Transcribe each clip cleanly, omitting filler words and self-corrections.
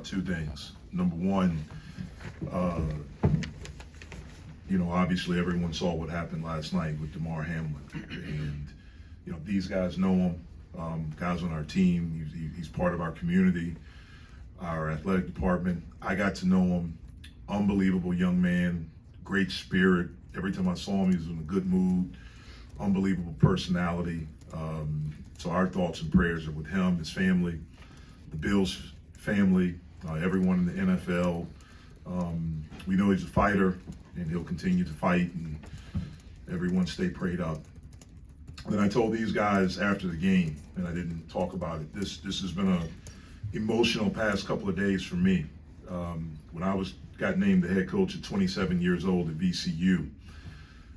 about two things. Number one, obviously everyone saw what happened last night with DeMar Hamlin. And, these guys know him, guys on our team. He's part of our community, our athletic department. I got to know him. Unbelievable young man, great spirit. Every time I saw him, he was in a good mood, unbelievable personality. So our thoughts and prayers are with him, his family, the Bills family, everyone in the NFL. We know he's a fighter, and he'll continue to fight, and everyone stay prayed up. And then I told these guys after the game, and I didn't talk about it, this has been an emotional past couple of days for me. When I got named the head coach at 27 years old at VCU,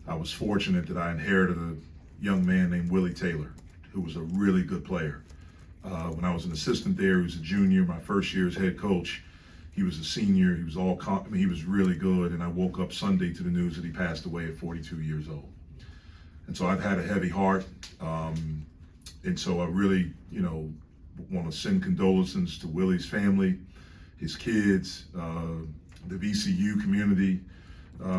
I was fortunate that I inherited a young man named Willie Taylor, who was a really good player. When I was an assistant there, he was a junior. My first year as head coach, he was a senior. He was he was really good. And I woke up Sunday to the news that he passed away at 42 years old. And so I've had a heavy heart. And so I really, want to send condolences to Willie's family, his kids, the VCU community,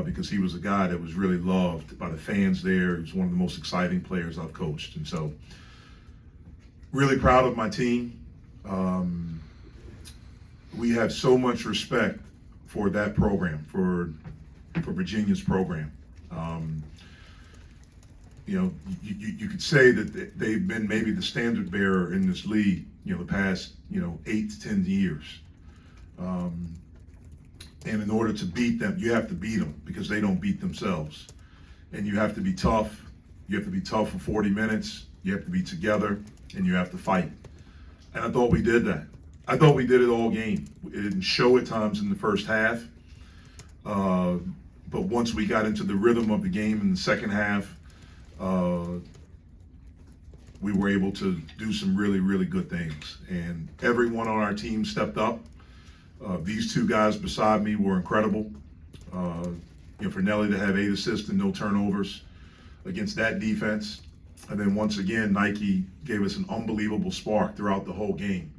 because he was a guy that was really loved by the fans there. He was one of the most exciting players I've coached. And so really proud of my team. We have so much respect for that program, for Virginia's program. You could say that they've been maybe the standard bearer in this league, the past, 8 to 10 years. And in order to beat them, you have to beat them because they don't beat themselves. And you have to be tough. You have to be tough for 40 minutes. You have to be together, and you have to fight. And I thought we did that. I thought we did it all game. It didn't show at times in the first half. But once we got into the rhythm of the game in the second half, we were able to do some really, really good things. And everyone on our team stepped up. These two guys beside me were incredible. For Nelly to have 8 assists and no turnovers against that defense. And then once again, Nike gave us an unbelievable spark throughout the whole game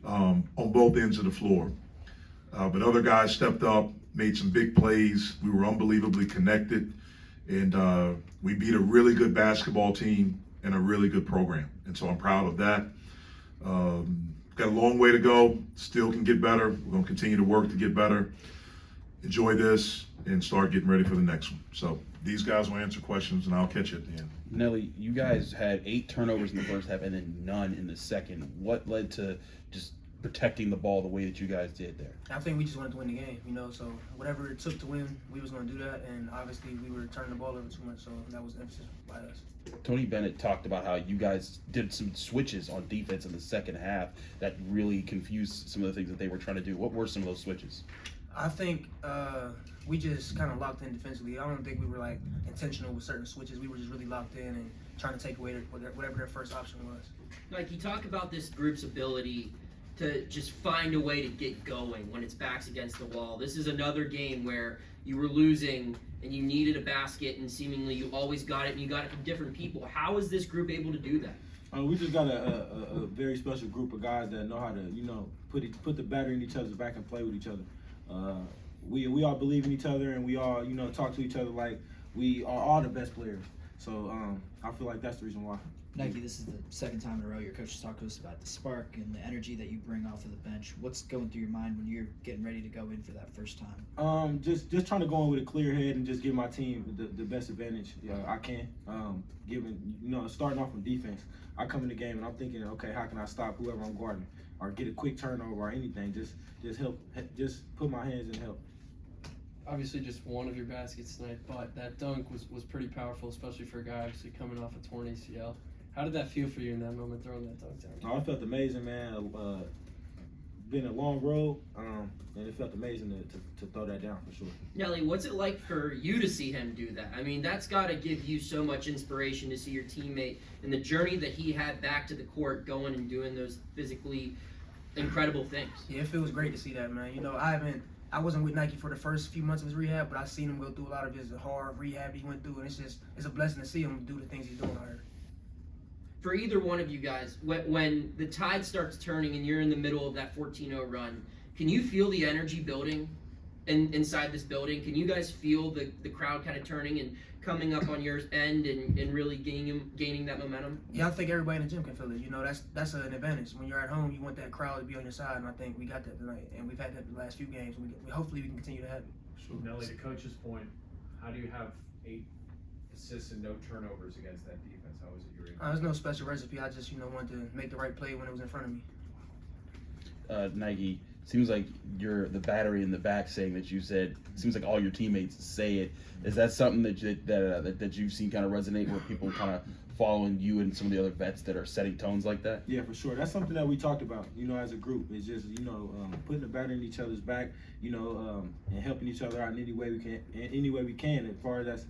on both ends of the floor. But other guys stepped up, made some big plays. We were unbelievably connected. And we beat a really good basketball team and a really good program. And so I'm proud of that. Got a long way to go. Still can get better. We're going to continue to work to get better. Enjoy this and start getting ready for the next one. So these guys will answer questions, and I'll catch you at the end. Nelly, you guys had 8 turnovers in the first half and then none in the second. What led to just protecting the ball the way that you guys did there? I think we just wanted to win the game, so whatever it took to win, we was going to do that, and obviously we were turning the ball over too much, so that was emphasis by us. Tony Bennett talked about how you guys did some switches on defense in the second half that really confused some of the things that they were trying to do. What were some of those switches? I think we just kind of locked in defensively. I don't think we were intentional with certain switches. We were just really locked in and trying to take away whatever their first option was. Like, you talk about this group's ability to just find a way to get going when its back's against the wall. This is another game where you were losing and you needed a basket, and seemingly you always got it, and you got it from different people. How is this group able to do that? We just got a very special group of guys that know how to, put the battery in each other's back and play with each other. We all believe in each other, and we all, talk to each other like we are all the best players. So I feel like that's the reason why. Nike, this is the second time in a row your coach has talked to us about the spark and the energy that you bring off of the bench. What's going through your mind when you're getting ready to go in for that first time? Just trying to go in with a clear head and just give my team the best advantage I can. Starting off from defense, I come in the game and I'm thinking, okay, how can I stop whoever I'm guarding, or get a quick turnover or anything? Just help, just put my hands in help. Obviously just one of your baskets tonight, but that dunk was pretty powerful, especially for a guy obviously coming off a torn ACL. How did that feel for you in that moment throwing that dunk down? Oh, it felt amazing, man. Been a long road, and it felt amazing to throw that down for sure. Nelly, what's it like for you to see him do that? I mean, that's got to give you so much inspiration to see your teammate and the journey that he had back to the court, going and doing those physically incredible things. Yeah, it feels great to see that, man. I wasn't with Nike for the first few months of his rehab, but I've seen him go through a lot of his hard rehab he went through, and it's a blessing to see him do the things he's doing out here. For either one of you guys, when the tide starts turning and you're in the middle of that 14-0 run, Can you feel the energy building inside this building? Can you guys feel the crowd kind of turning and coming up on your end and really gaining that momentum? Yeah, I think everybody in the gym can feel it. You know, that's an advantage. When you're at home, you want that crowd to be on your side, and I think we got that tonight. And we've had that the last few games. Hopefully we can continue to have it. Nelly, to coach's point, how do you have 8 assists and no turnovers against that defense? How was it you were able to? There's no special recipe. I just, wanted to make the right play when it was in front of me. Nike, seems like you're the battery in the back saying that you said, seems like all your teammates say it. Is that something that you've seen kind of resonate where people kind of following you and some of the other vets that are setting tones like that? Yeah, for sure. That's something that we talked about, as a group. It's just, putting the battery in each other's back, and helping each other out in any way we can, as far as that's,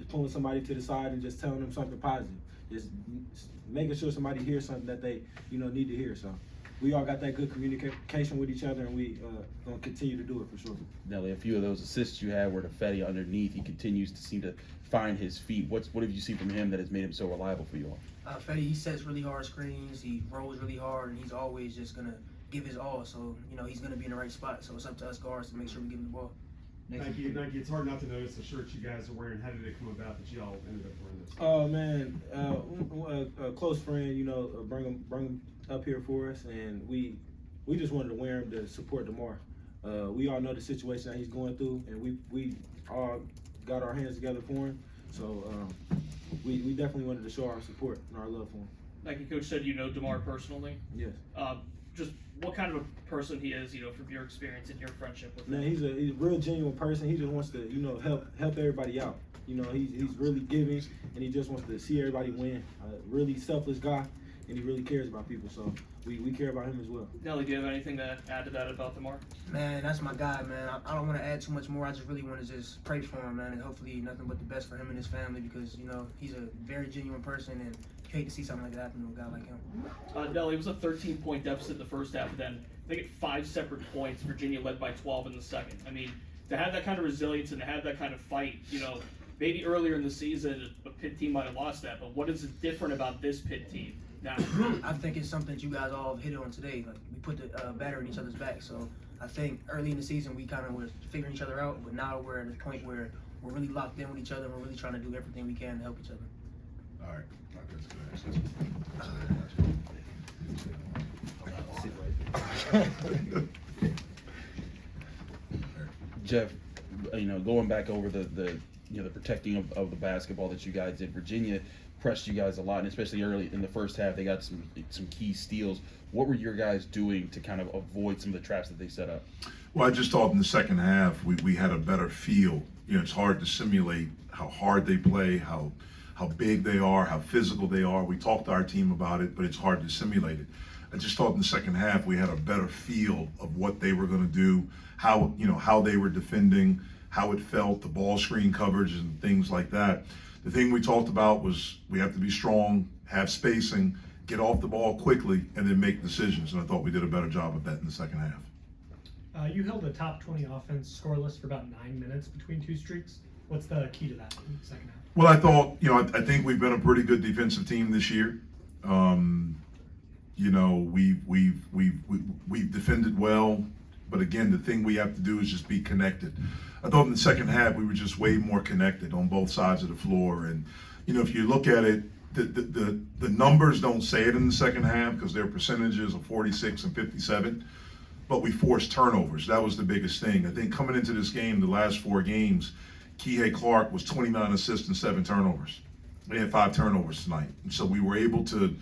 pulling somebody to the side and just telling them something positive. Just making sure somebody hears something that they, need to hear. So we all got that good communication with each other, and we gonna continue to do it for sure. Nelly, a few of those assists you had were to Fetty underneath. He continues to seem to find his feet. What have you seen from him that has made him so reliable for you all? Fetty, he sets really hard screens. He rolls really hard, and he's always just gonna give his all. So he's gonna be in the right spot. So it's up to us guards to make sure we give him the ball. Nike, it's hard not to notice the shirts you guys are wearing. How did it come about that y'all ended up wearing this? Oh man, a close friend, bring him up here for us, and we just wanted to wear him to support DeMar. We all know the situation that he's going through, and we all got our hands together for him. So we definitely wanted to show our support and our love for him. Like the coach said, DeMar personally. Yes. Just what kind of a person he is, from your experience and your friendship with him. Man, he's a real genuine person. He just wants to, help everybody out. He's really giving, and he just wants to see everybody win. Really selfless guy, and he really cares about people. So we care about him as well. Nelly, do you have anything to add to that about DeMar? Man, that's my guy, man. I don't want to add too much more. I just really want to just pray for him, man, and hopefully nothing but the best for him and his family because, he's a very genuine person, and you hate to see something like that happen to a guy like him. Nelly, it was a 13-point deficit in the first half, and then they get 5 separate points. Virginia led by 12 in the second. I mean, to have that kind of resilience and to have that kind of fight, maybe earlier in the season a Pitt team might have lost that, but what is different about this Pitt team now? I think it's something that you guys all have hit on today. Like we put the battery in each other's back. So I think early in the season we kind of were figuring each other out, but now we're at a point where we're really locked in with each other and we're really trying to do everything we can to help each other. All right. Jeff, going back over the protecting of the basketball that you guys did, Virginia pressed you guys a lot, and especially early in the first half, they got some key steals. What were your guys doing to kind of avoid some of the traps that they set up? Well, I just thought in the second half we had a better feel. It's hard to simulate how hard they play, how big they are, how physical they are. We talked to our team about it, but it's hard to simulate it. I just thought in the second half we had a better feel of what they were going to do, how they were defending, how it felt, the ball screen coverage and things like that. The thing we talked about was we have to be strong, have spacing, get off the ball quickly, and then make decisions. And I thought we did a better job of that in the second half. You held the top 20 offense scoreless for about 9 minutes between 2 streaks. What's the key to that in the second half? Well, I thought, I think we've been a pretty good defensive team this year. We've defended well, but again, the thing we have to do is just be connected. I thought in the second half we were just way more connected on both sides of the floor, and if you look at it, the numbers don't say it in the second half because their percentages are 46 and 57, but we forced turnovers. That was the biggest thing. I think coming into this game, the last 4 games, Kihei Clark was 29 assists and 7 turnovers. We had 5 turnovers tonight, and so we were able to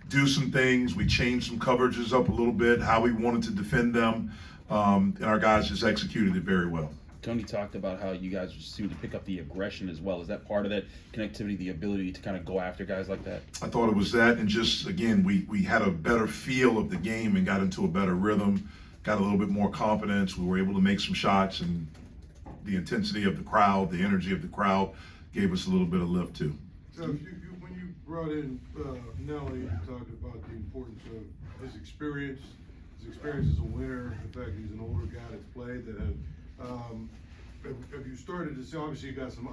do some things. We changed some coverages up a little bit, how we wanted to defend them, and our guys just executed it very well. Tony talked about how you guys seem to pick up the aggression as well. Is that part of that connectivity, the ability to kind of go after guys like that? I thought it was that, and just, again, we had a better feel of the game and got into a better rhythm, got a little bit more confidence. We were able to make some shots, and the intensity of the crowd, the energy of the crowd gave us a little bit of lift too. So when you brought in Nelly, you talked about the importance of his experience as a winner, the fact that he's an older guy that's played, that have you started to see, obviously you got some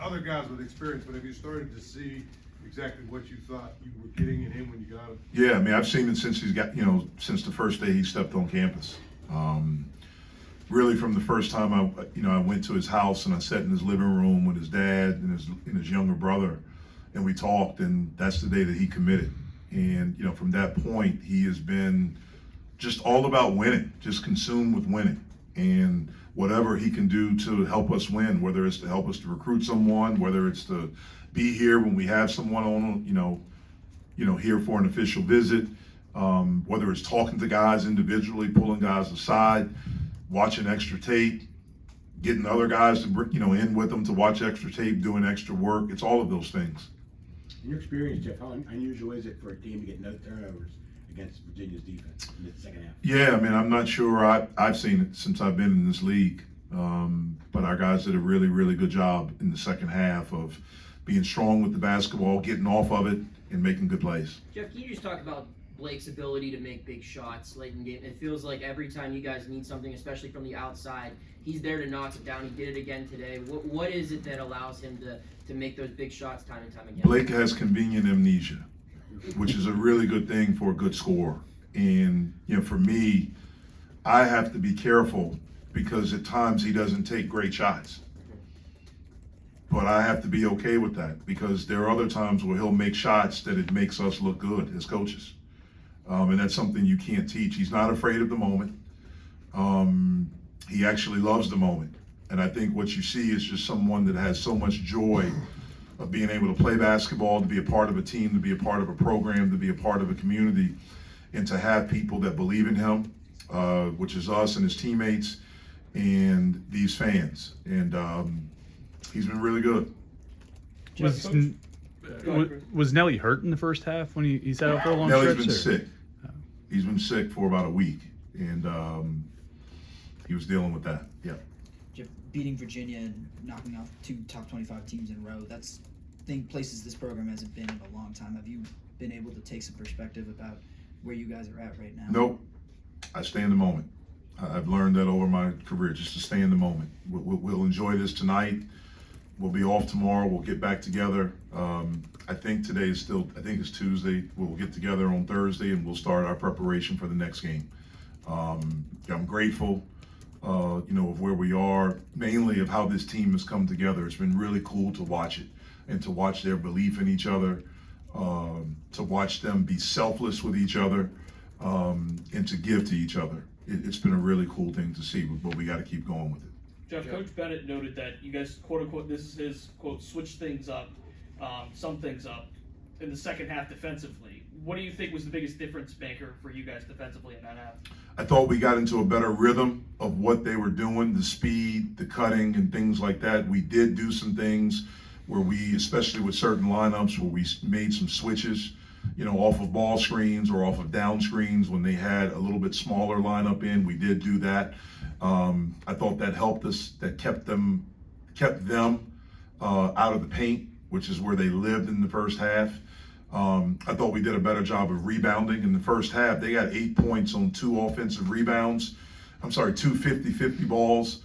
other guys with experience, but have you started to see exactly what you thought you were getting in him when you got him? Yeah, I mean, I've seen it since he's got, since the first day he stepped on campus. Really, from the first time I went to his house and I sat in his living room with his dad and his younger brother, and we talked, and that's the day that he committed. And from that point, he has been just all about winning, just consumed with winning, and whatever he can do to help us win, whether it's to help us to recruit someone, whether it's to be here when we have someone on, here for an official visit, whether it's talking to guys individually, pulling guys aside, watching extra tape, getting other guys to in with them to watch extra tape, doing extra work. It's all of those things. In your experience, Jeff, how unusual is it for a team to get no turnovers against Virginia's defense in the second half? Yeah, I mean, I'm not sure I've seen it since I've been in this league, but our guys did a really, really good job in the second half of being strong with the basketball, getting off of it, and making good plays. Jeff, can you just talk about Blake's ability to make big shots late in the game? It feels like every time you guys need something, especially from the outside, he's there to knock it down. He did it again today. What is it that allows him to make those big shots time and time again? Blake has convenient amnesia, which is a really good thing for a good scorer. And, for me, I have to be careful because at times he doesn't take great shots. But I have to be okay with that because there are other times where he'll make shots that it makes us look good as coaches. And that's something you can't teach. He's not afraid of the moment. He actually loves the moment. And I think what you see is just someone that has so much joy of being able to play basketball, to be a part of a team, to be a part of a program, to be a part of a community, and to have people that believe in him, which is us and his teammates and these fans. And he's been really good. Was Nelly hurt in the first half when he sat out for a long Nelly's stretch? been sick. He's been sick for about a week, and he was dealing with that. Yeah. Jeff, beating Virginia and knocking off 2 top 25 teams in a row, that's places this program hasn't been in a long time. Have you been able to take some perspective about where you guys are at right now? Nope. I stay in the moment. I've learned that over my career, just to stay in the moment. We'll enjoy this tonight. We'll be off tomorrow. We'll get back together. I think it's Tuesday. We'll get together on Thursday and we'll start our preparation for the next game. I'm grateful, of where we are, mainly of how this team has come together. It's been really cool to watch it and to watch their belief in each other, to watch them be selfless with each other, and to give to each other. It's been a really cool thing to see, but we got to keep going with it. Jeff, Coach Bennett noted that you guys, quote unquote, this is his quote, switch things up, sum things up in the second half defensively. What do you think was the biggest difference maker for you guys defensively in that half? I thought we got into a better rhythm of what they were doing, the speed, the cutting, and things like that. We did do some things where we, especially with certain lineups, where we made some switches, off of ball screens or off of down screens when they had a little bit smaller lineup in. We did do that. I thought that helped us, that kept them out of the paint, which is where they lived in the first half. I thought we did a better job of rebounding in the first half. They got 8 points on 2 offensive rebounds. 2 50-50 balls.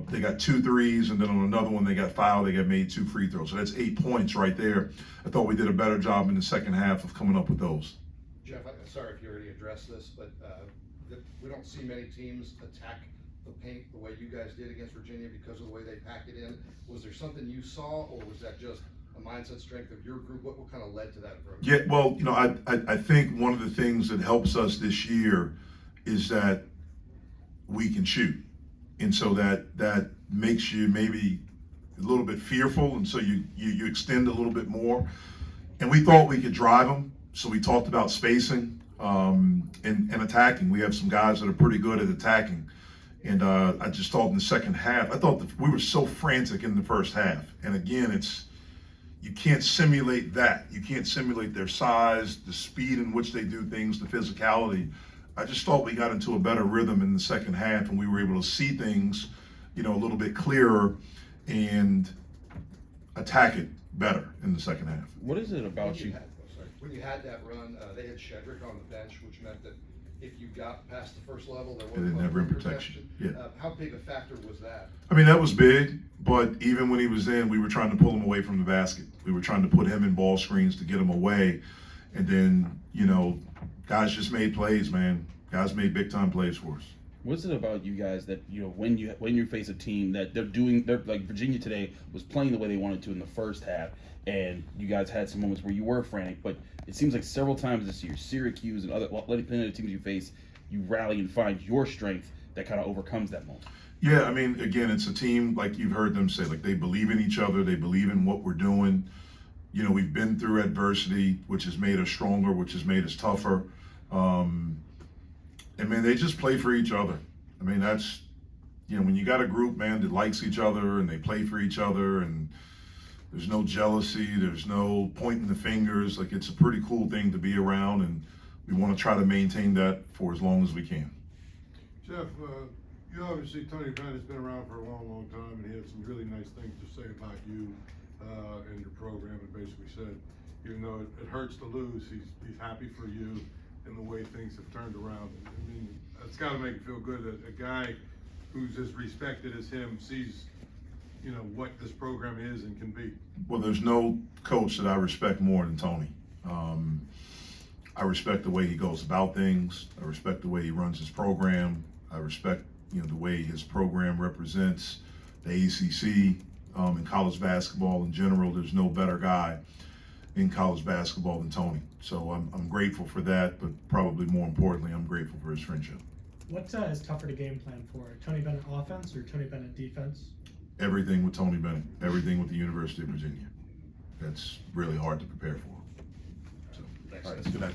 They got 2 threes, and then on another one they got fouled. They got made 2 free throws. So that's 8 points right there. I thought we did a better job in the second half of coming up with those. Jeff, sorry if you already addressed this, but we don't see many teams attack the paint the way you guys did against Virginia because of the way they pack it in. Was there something you saw, or was that just a mindset strength of your group? What kind of led to that approach? Yeah, well, I think one of the things that helps us this year is that we can shoot. And so that makes you maybe a little bit fearful, and so you extend a little bit more. And we thought we could drive them, so we talked about spacing and attacking. We have some guys that are pretty good at attacking. And I just thought in the second half, I thought that we were so frantic in the first half. And again, you can't simulate that. You can't simulate their size, the speed in which they do things, the physicality. I just thought we got into a better rhythm in the second half, and we were able to see things, a little bit clearer and attack it better in the second half. What is it about you? When you had that run, they had Shedrick on the bench, which meant that if you got past the first level, there They wasn't didn't have rim protection. protection. Yeah. How big a factor was that? I mean, that was big, but even when he was in, we were trying to pull him away from the basket. We were trying to put him in ball screens to get him away. And then, guys just made plays, man. Guys made big time plays for us. What's it about you guys that when you face a team that they're like Virginia today was playing the way they wanted to in the first half, and you guys had some moments where you were frantic, but it seems like several times this year, Syracuse and other teams you face, you rally and find your strength that kind of overcomes that moment. Yeah, I mean, again, it's a team, like you've heard them say, like they believe in each other, they believe in what we're doing. We've been through adversity, which has made us stronger, which has made us tougher. And man, they just play for each other. I mean, that's, when you got a group, man, that likes each other and they play for each other, and there's no jealousy, there's no pointing the fingers. Like, it's a pretty cool thing to be around, and we want to try to maintain that for as long as we can. Jeff, you obviously, Tony Bennett has been around for a long, long time, and he had some really nice things to say about you and your program, and basically said, even though it hurts to lose, he's happy for you and the way things have turned around. I mean, it's got to make you feel good that a guy who's as respected as him sees, what this program is and can be. Well, there's no coach that I respect more than Tony. I respect the way he goes about things. I respect the way he runs his program. I respect, the way his program represents the ACC in college basketball in general. There's no better guy in college basketball than Tony. So I'm grateful for that, but probably more importantly, I'm grateful for his friendship. What is tougher to game plan for, Tony Bennett offense or Tony Bennett defense? Everything with Tony Bennett, everything with the University of Virginia. That's really hard to prepare for. So, all right, good night.